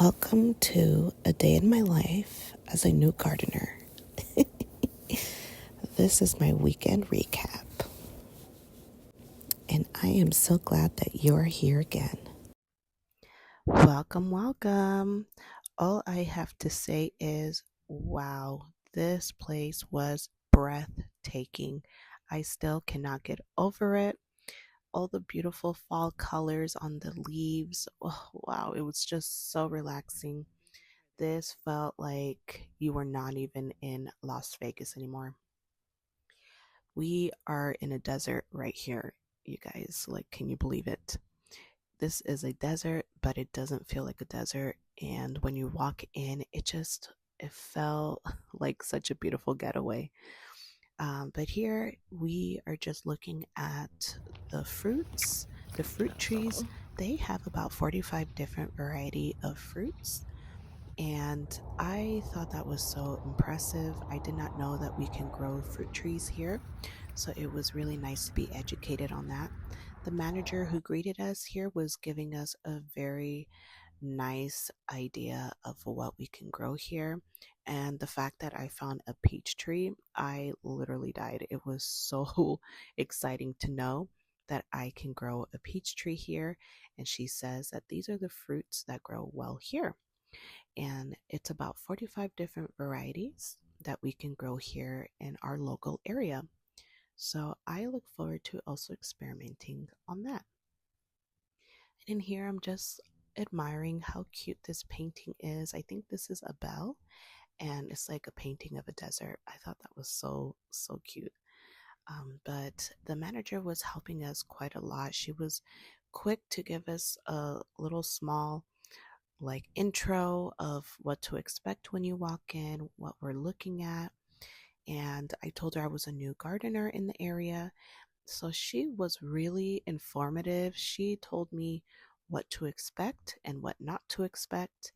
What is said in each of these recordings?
Welcome to a day in my life as a new gardener. This is my weekend recap, and I am so glad that you're here again. Welcome, welcome. All I have to say is, wow, this place was breathtaking. I still cannot get over it. All the beautiful fall colors on the leaves. Oh, wow, it was just so relaxing. This felt like you were not even in Las Vegas anymore. We are in a desert right here, you guys. Like, can you believe it? This is a desert, but it doesn't feel like a desert. And when you walk in, it felt like such a beautiful getaway. But here we are just looking at the fruits, the fruit trees. They have about 45 different variety of fruits, and I thought that was so impressive. I did not know that we can grow fruit trees here, so it was really nice to be educated on that. The manager who greeted us here was giving us a very nice idea of what we can grow here. And the fact that I found a peach tree, I literally died. It was so exciting to know that I can grow a peach tree here. And she says that these are the fruits that grow well here, and it's about 45 different varieties that we can grow here in our local area. So I look forward to also experimenting on that. And in here, I'm just admiring how cute this painting is. I think this is a bell, and it's like a painting of a desert. I thought that was so cute. But the manager was helping us quite a lot. She was quick to give us a little small like intro of what to expect when you walk in, what we're looking at. And I told her I was a new gardener in the area. So she was really informative. She told me what to expect and what not to expect.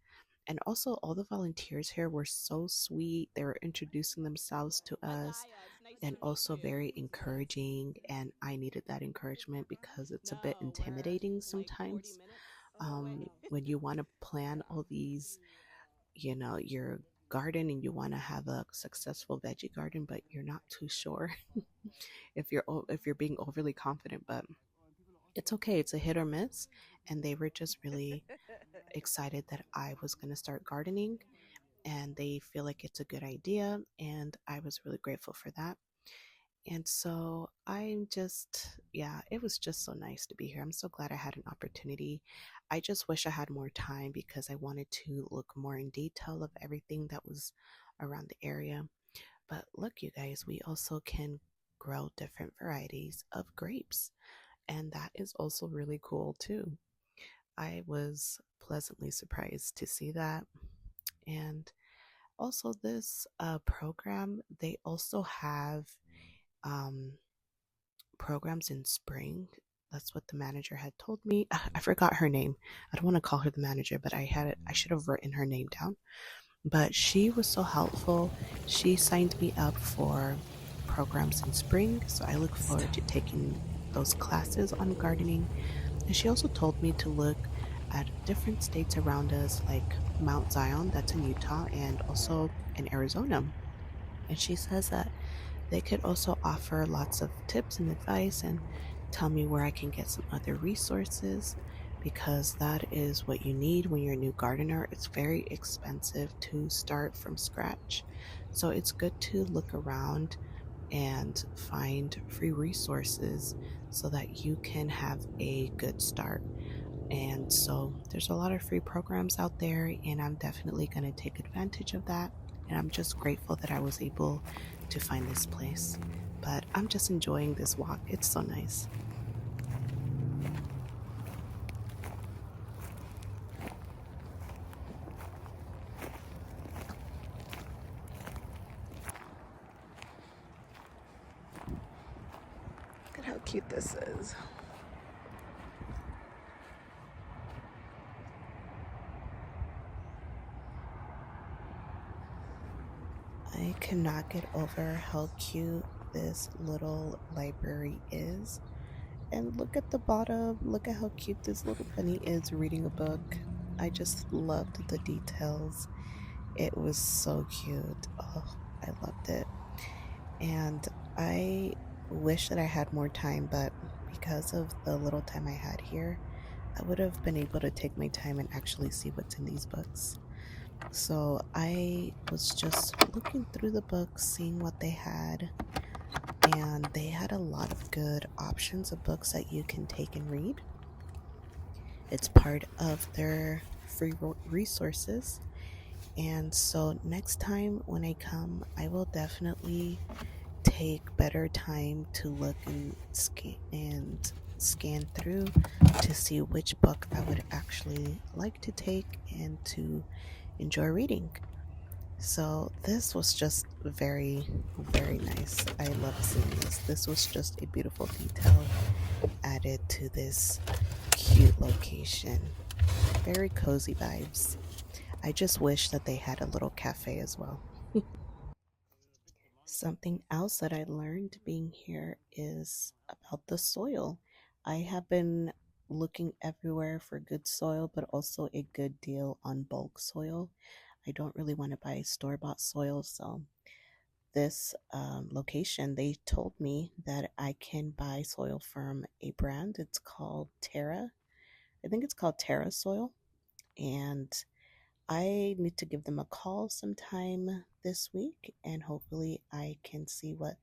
And also, all the volunteers here were so sweet. They were introducing themselves to us and also very encouraging. And I needed that encouragement because it's a bit intimidating sometimes when you want to plan all these, your garden, and you want to have a successful veggie garden, but you're not too sure if you're being overly confident. But it's okay. It's a hit or miss, and they were just really excited that I was going to start gardening, and they feel like it's a good idea, and I was really grateful for that. And so yeah, it was just so nice to be here. I'm so glad I had an opportunity. I just wish I had more time because I wanted to look more in detail of everything that was around the area. But look, you guys, we also can grow different varieties of grapes, and that is also really cool too. I was pleasantly surprised to see that. And also, this program, they also have um, programs in spring. That's what the manager had told me. I forgot her name. I don't want to call her the manager, but I should have written her name down. But she was so helpful. She signed me up for programs in spring, so I look forward to taking those classes on gardening. And she also told me to look at different states around us, like Mount Zion, that's in Utah, and also in Arizona. And she says that they could also offer lots of tips and advice and tell me where I can get some other resources, because that is what you need when you're a new gardener. It's very expensive to start from scratch. So it's good to look around and find free resources so that you can have a good start. And so there's a lot of free programs out there, and I'm definitely going to take advantage of that. And I'm just grateful that I was able to find this place. But I'm just enjoying this walk. It's so nice. Look at how cute this is. I cannot get over how cute this little library is. And look at the bottom. Look at how cute this little bunny is reading a book. I just loved the details. It was so cute. Oh, I loved it. And I wish that I had more time, but because of the little time I had here, I would have been able to take my time and actually see what's in these books. So I was just looking through the books, seeing what they had, and they had a lot of good options of books that you can take and read. It's part of their free resources. And so next time when I come, I will definitely take better time to look and scan through to see which book I would actually like to take and to enjoy reading. So this was just very, very nice. I love seeing this. This was just a beautiful detail added to this cute location. Very cozy vibes. I just wish that they had a little cafe as well. Something else that I learned being here is about the soil. I have been looking everywhere for good soil, but also a good deal on bulk soil. I don't really want to buy store bought soil, so this location, they told me that I can buy soil from a brand. It's called Terra. I think it's called Terra Soil. And I need to give them a call sometime this week and hopefully I can see what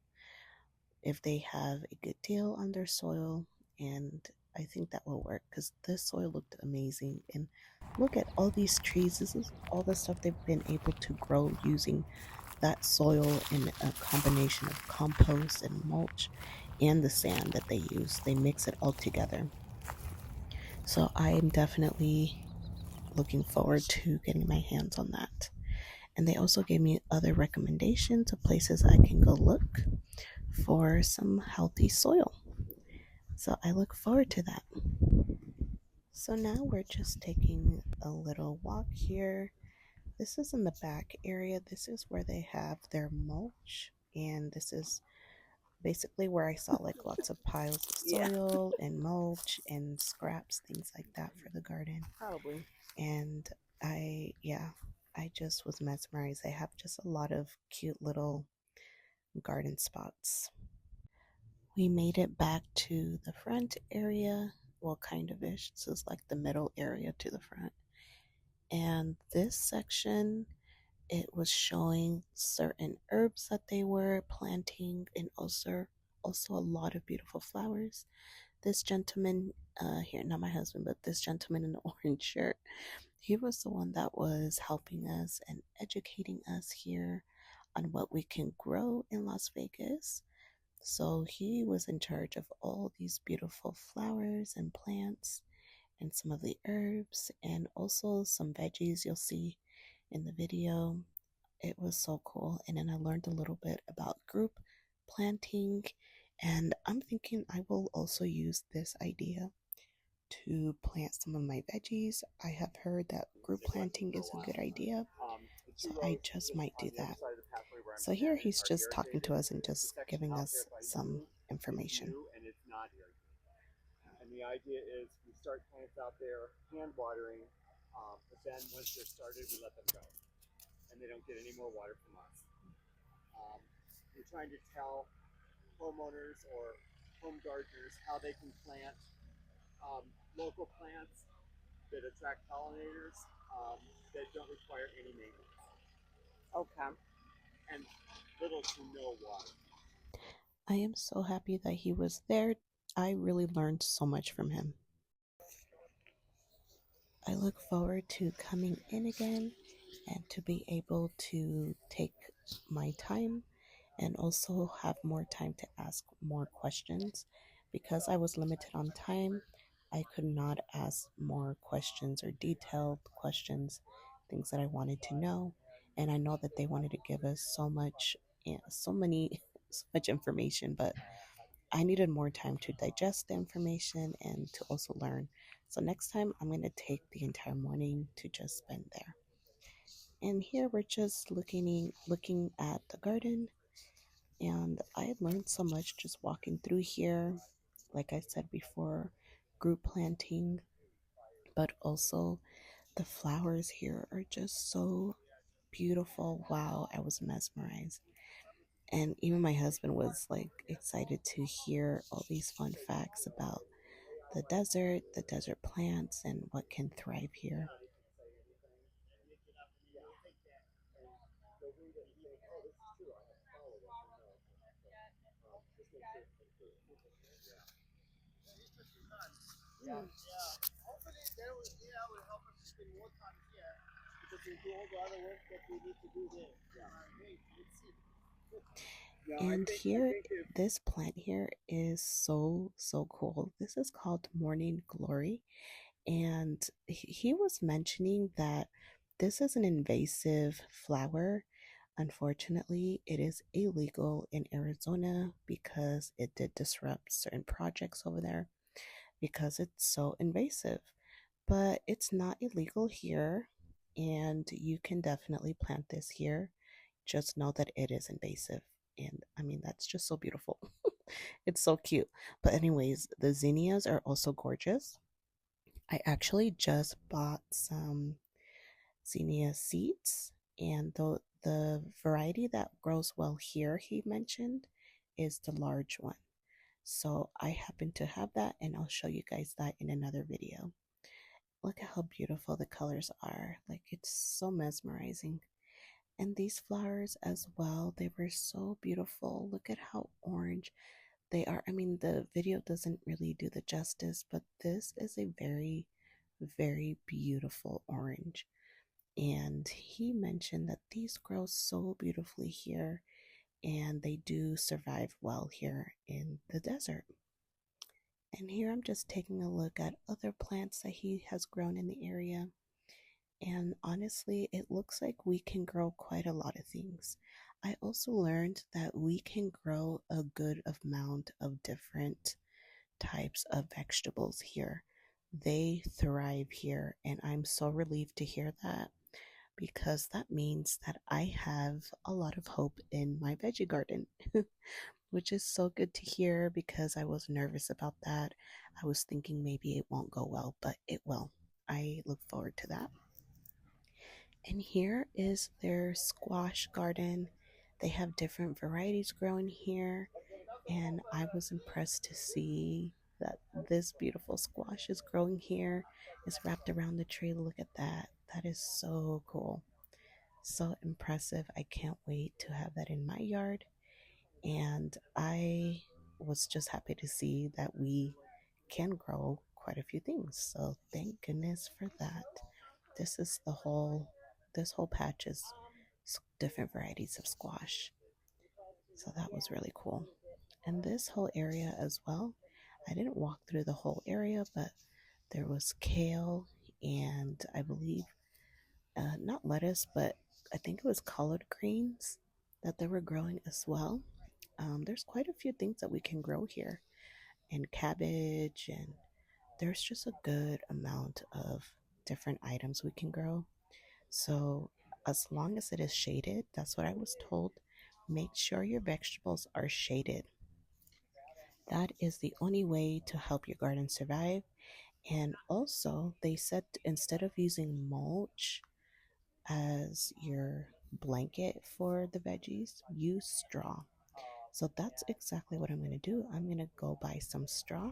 if they have a good deal on their soil, and I think that will work because this soil looked amazing. And look at all these trees. This is all the stuff they've been able to grow using that soil in a combination of compost and mulch and the sand that they use. They mix it all together. So I am definitely looking forward to getting my hands on that. And they also gave me other recommendations of places I can go look for some healthy soil. So I look forward to that. So now we're just taking a little walk here. This is in the back area. This is where they have their mulch. And this is basically where I saw like lots of piles of Yeah, soil and mulch and scraps, things like that for the garden. probably. And yeah, I just was mesmerized. They have just a lot of cute little garden spots. We made it back to the front area. Well, kind of ish. This is like the middle area to the front. And this section, it was showing certain herbs that they were planting and also a lot of beautiful flowers. This gentleman here, not my husband, but this gentleman in the orange shirt, he was the one that was helping us and educating us here on what we can grow in Las Vegas. So he was in charge of all these beautiful flowers and plants and some of the herbs and also some veggies you'll see in the video. It was so cool. And then I learned a little bit about group planting. And I'm thinking I will also use this idea to plant some of my veggies. I have heard that group planting is a good idea. So I just might do that. So here he's just talking to us and just giving us some information. And the idea is we start plants out there hand watering, but then once they're started, we let them go, and they don't get any more water from us. We're trying to tell homeowners or home gardeners how they can plant local plants that attract pollinators that don't require any maintenance. Okay. And little to no water. I am so happy that he was there. I really learned so much from him. I look forward to coming in again and to be able to take my time and also have more time to ask more questions. Because I was limited on time, I could not ask more questions or detailed questions, things that I wanted to know. And I know that they wanted to give us so much, yeah, so many, so much information, but I needed more time to digest the information and to also learn. So next time I'm going to take the entire morning to just spend there. And here we're just looking at the garden, and I had learned so much just walking through here. Like I said before, group planting, but also The flowers here are just so beautiful. Wow, I was mesmerized. And even my husband was like excited to hear all these fun facts about the desert plants, and what can thrive here. Yeah. Hopefully that will, yeah, will help us to spend more time here because we do all the other work that we need to do there. Yeah. Great. Let's see. Yeah, And I here, think if this plant here is so cool. This is called Morning Glory. And he was mentioning that this is an invasive flower. Unfortunately, it is illegal in Arizona because it did disrupt certain projects over there because it's so invasive. But it's not illegal here, and you can definitely plant this here. Just know that it is invasive. And I mean, that's just so beautiful. It's so cute. But, anyways, the zinnias are also gorgeous. I actually just bought some zinnia seeds, and the variety that grows well here, he mentioned, is the large one. So I happen to have that, and I'll show you guys that in another video. Look at how beautiful the colors are. Like, it's so mesmerizing. And these flowers as well, they were so beautiful. Look at how orange they are. I mean, the video doesn't really do the justice, but this is a very beautiful orange. And he mentioned that these grow so beautifully here, and they do survive well here in the desert. And here I'm just taking a look at other plants that he has grown in the area. And honestly, it looks like we can grow quite a lot of things. I also learned that we can grow a good amount of different types of vegetables here. They thrive here, and I'm so relieved to hear that because that means that I have a lot of hope in my veggie garden, which is so good to hear because I was nervous about that. I was thinking maybe it won't go well, but it will. I look forward to that. And here is their squash garden. They have different varieties growing here, and I was impressed to see that this beautiful squash is growing here. It's wrapped around the tree. Look at that. That is so cool. So impressive. I can't wait to have that in my yard. And I was just happy to see that we can grow quite a few things. So thank goodness for that. This is this whole patch is different varieties of squash. So that was really cool. And this whole area as well, I didn't walk through the whole area, but there was kale and I believe not lettuce, but I think it was collard greens that they were growing as well. There's quite a few things that we can grow here, and cabbage, and there's just a good amount of different items we can grow. So, as long as it is shaded, that's what I was told. Make sure your vegetables are shaded. That is the only way to help your garden survive. And also, they said instead of using mulch as your blanket for the veggies, use straw. So that's exactly what I'm going to do. I'm going to go buy some straw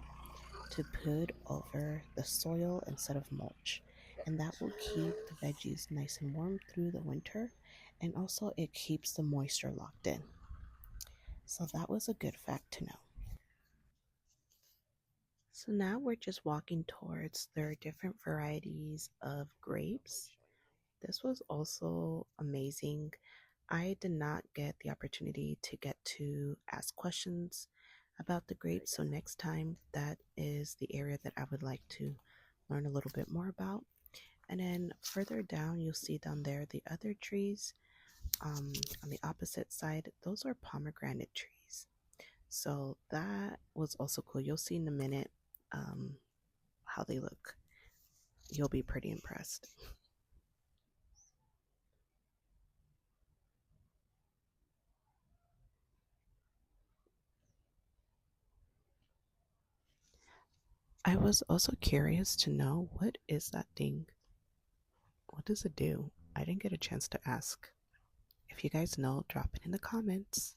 to put over the soil instead of mulch. And that will keep the veggies nice and warm through the winter. And also, it keeps the moisture locked in. So that was a good fact to know. So now we're just walking towards their different varieties of grapes. This was also amazing. I did not get the opportunity to get to ask questions about the grapes, so next time that is the area that I would like to learn a little bit more about. And then further down, you'll see down there the other trees on the opposite side. Those are pomegranate trees. So that was also cool. You'll see in a minute um, how they look. You'll be pretty impressed. I was also curious to know what is that thing? What does it do? I didn't get a chance to ask. If you guys know, drop it in the comments.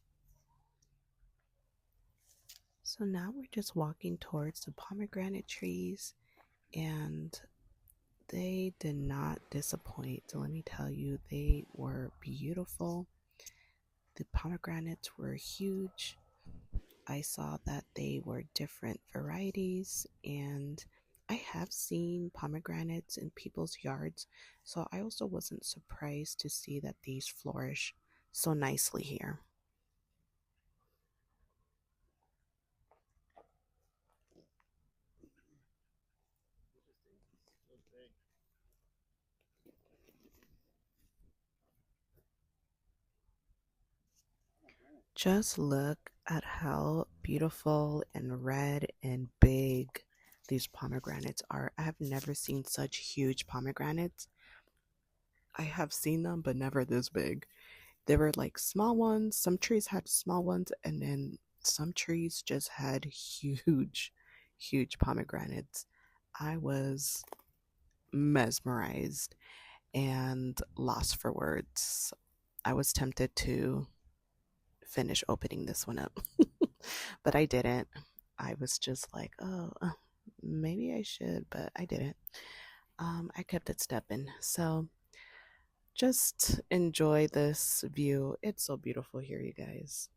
So now we're just walking towards the pomegranate trees, and they did not disappoint. So let me tell you, they were beautiful. The pomegranates were huge. I saw that they were different varieties, and I have seen pomegranates in people's yards, so I also wasn't surprised to see that these flourish so nicely here. Just look at how beautiful and red and big these pomegranates are. I have never seen such huge pomegranates. I have seen them, but never this big. There were like small ones. Some trees had small ones, and then some trees just had huge, huge pomegranates. I was mesmerized and lost for words. I was tempted to finish opening this one up, but I didn't. I was just like, oh, maybe I should, but I didn't. I kept it stepping. So just enjoy this view. It's so beautiful here, you guys.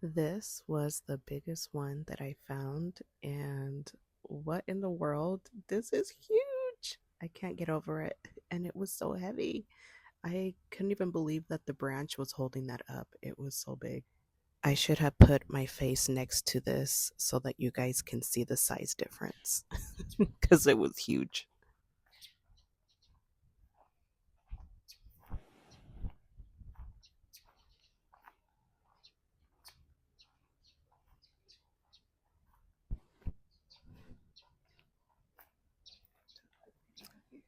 This was the biggest one that I found, and what in the world? This is huge. I can't get over it, and it was so heavy. I couldn't even believe that the branch was holding that up. It was so big. I should have put my face next to this so that you guys can see the size difference because it was huge.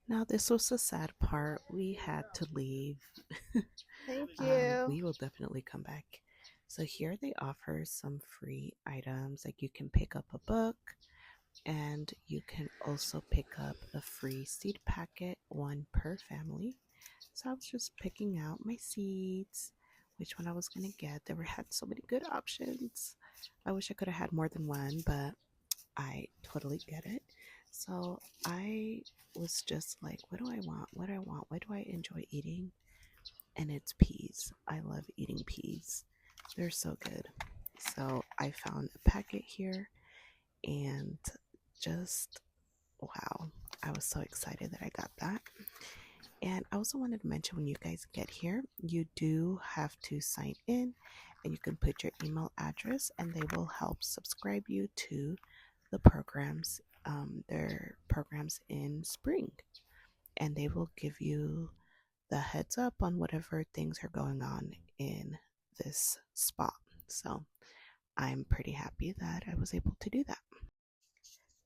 Now, this was the sad part. We had to leave. Thank you. We will definitely come back. So, here they offer some free items. Like you can pick up a book, and you can also pick up a free seed packet, one per family. So I was just picking out my seeds, which one I was gonna get. There were had so many good options. I wish I could have had more than one, but I totally get it. So I was just like, what do I want? What do I want? What do I enjoy eating? And it's peas. I love eating peas. They're so good. So I found a packet here, and just wow, I was so excited that I got that. And I also wanted to mention, when you guys get here, you do have to sign in, and you can put your email address, and they will help subscribe you to the programs, their programs in spring. And they will give you the heads up on whatever things are going on in this spot. So I'm pretty happy that I was able to do that.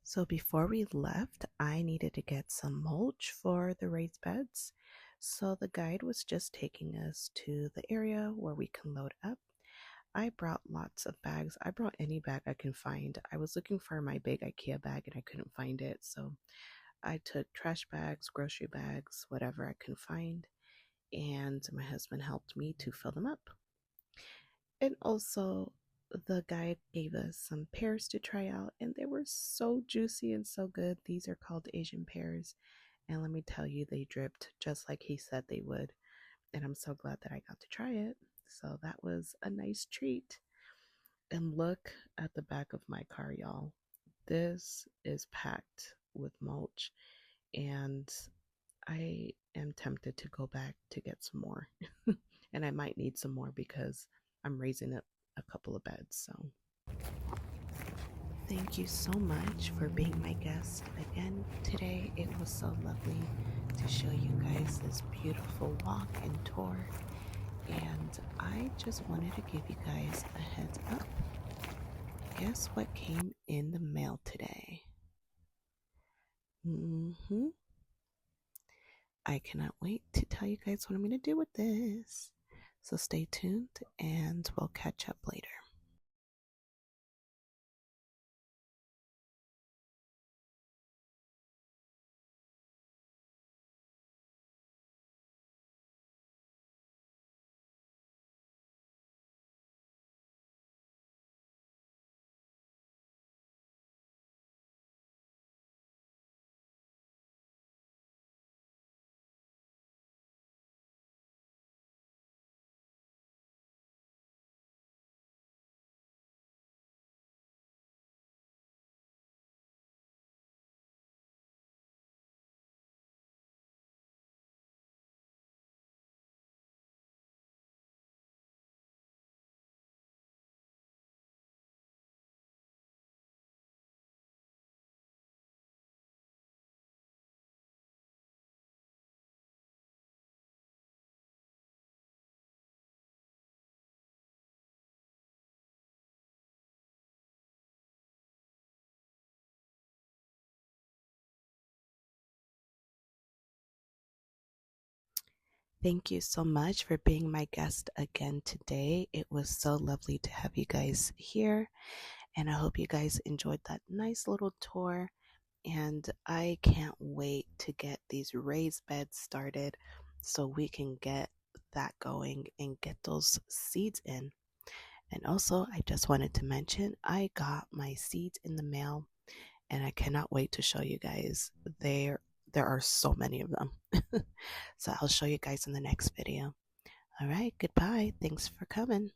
So before we left, I needed to get some mulch for the raised beds. So the guide was just taking us to the area where we can load up. I brought lots of bags. I brought any bag I can find. I was looking for my big IKEA bag and I couldn't find it. So I took trash bags, grocery bags, whatever I can find. And my husband helped me to fill them up. And also, the guide gave us some pears to try out, and they were so juicy and so good. These are called Asian pears, and let me tell you, they dripped just like he said they would. And I'm so glad that I got to try it. So that was a nice treat. And look at the back of my car, y'all. This is packed with mulch, and I am tempted to go back to get some more. And I might need some more because I'm raising up a couple of beds. So thank you so much for being my guest again today. It was so lovely to show you guys this beautiful walk and tour. And I just wanted to give you guys a heads up. Guess what came in the mail today? I cannot wait to tell you guys what I'm going to do with this. So stay tuned and we'll catch up later. Thank you so much for being my guest again today. It was so lovely to have you guys here, and I hope you guys enjoyed that nice little tour. And I can't wait to get these raised beds started so we can get that going and get those seeds in. And also, I just wanted to mention I got my seeds in the mail, and I cannot wait to show you guys. There are so many of them. So I'll show you guys in the next video. All right, goodbye. Thanks for coming.